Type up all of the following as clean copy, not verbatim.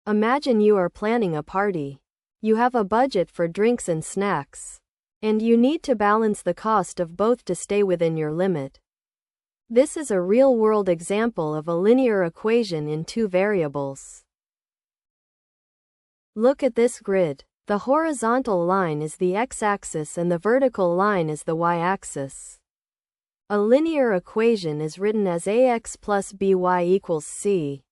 Imagine you are planning a party. You have a budget for drinks and snacks, and you need to balance the cost of both to stay within your limit. This is a real-world example of a linear equation in two variables. Look at this grid. The horizontal line is the x-axis and the vertical line is the y-axis. A linear equation is written as ax plus by equals c.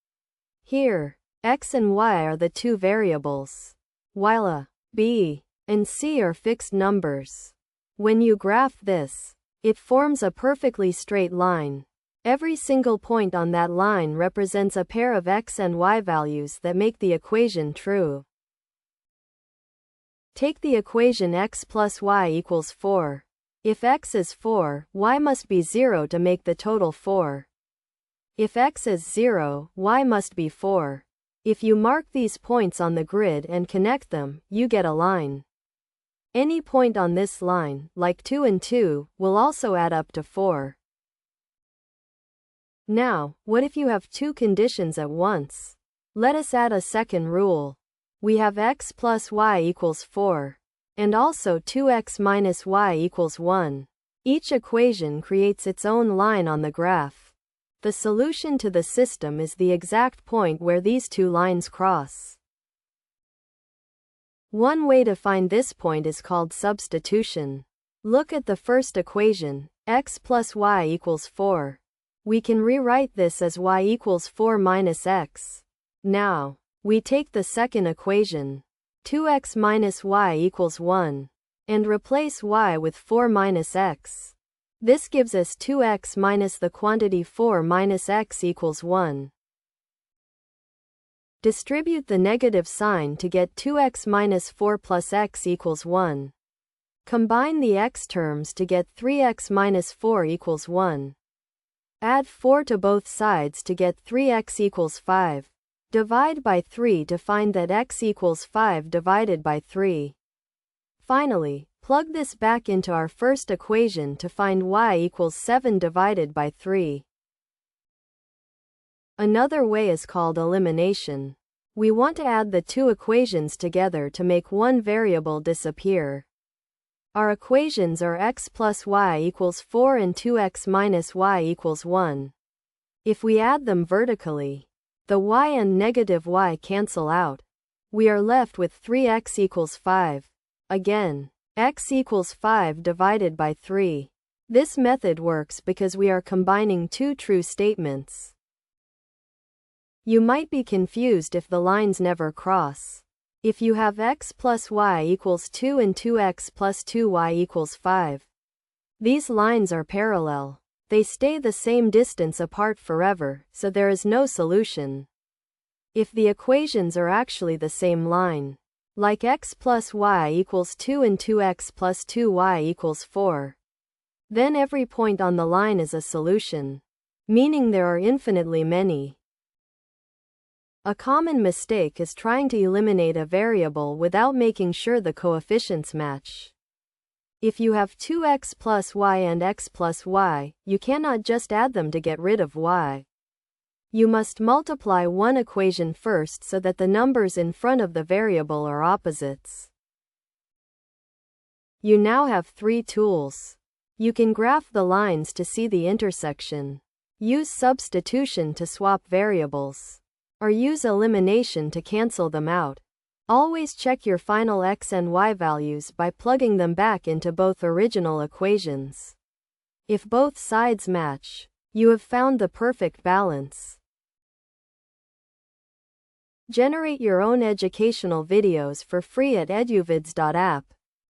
Here, x and y are the two variables, while a, b, and c are fixed numbers. When you graph this, it forms a perfectly straight line. Every single point on that line represents a pair of x and y values that make the equation true. Take the equation x plus y equals 4. If x is 4, y must be 0 to make the total 4. If x is 0, y must be 4. If you mark these points on the grid and connect them, you get a line. Any point on this line, like 2 and 2, will also add up to 4. Now, what if you have two conditions at once? Let us add a second rule. We have x plus y equals 4, and also 2x minus y equals 1. Each equation creates its own line on the graph. The solution to the system is the exact point where these two lines cross. One way to find this point is called substitution. Look at the first equation, x plus y equals 4. We can rewrite this as y equals 4 minus x. Now, we take the second equation, 2x minus y equals 1, and replace y with 4 minus x. This gives us 2x minus the quantity 4 minus x equals 1. Distribute the negative sign to get 2x minus 4 plus x equals 1. Combine the x terms to get 3x minus 4 equals 1. Add 4 to both sides to get 3x equals 5. Divide by 3 to find that x equals 5 divided by 3. Finally, plug this back into our first equation to find y equals 7 divided by 3. Another way is called elimination. We want to add the two equations together to make one variable disappear. Our equations are x plus y equals 4 and 2x minus y equals 1. If we add them vertically, the y and negative y cancel out. We are left with 3x equals 5. Again, x equals 5 divided by 3. This method works because we are combining two true statements. You might be confused if the lines never cross. If you have x plus y equals 2 and 2x plus 2y equals 5, these lines are parallel. They stay the same distance apart forever, so there is no solution. If the equations are actually the same line, like x plus y equals 2 and 2x plus 2y equals 4, then every point on the line is a solution, meaning there are infinitely many. A common mistake is trying to eliminate a variable without making sure the coefficients match. If you have 2x plus y and x plus y, you cannot just add them to get rid of y. You must multiply one equation first so that the numbers in front of the variable are opposites. You now have three tools. You can graph the lines to see the intersection, use substitution to swap variables, or use elimination to cancel them out. Always check your final x and y values by plugging them back into both original equations. If both sides match, you have found the perfect balance. Generate your own educational videos for free at eduvids.app.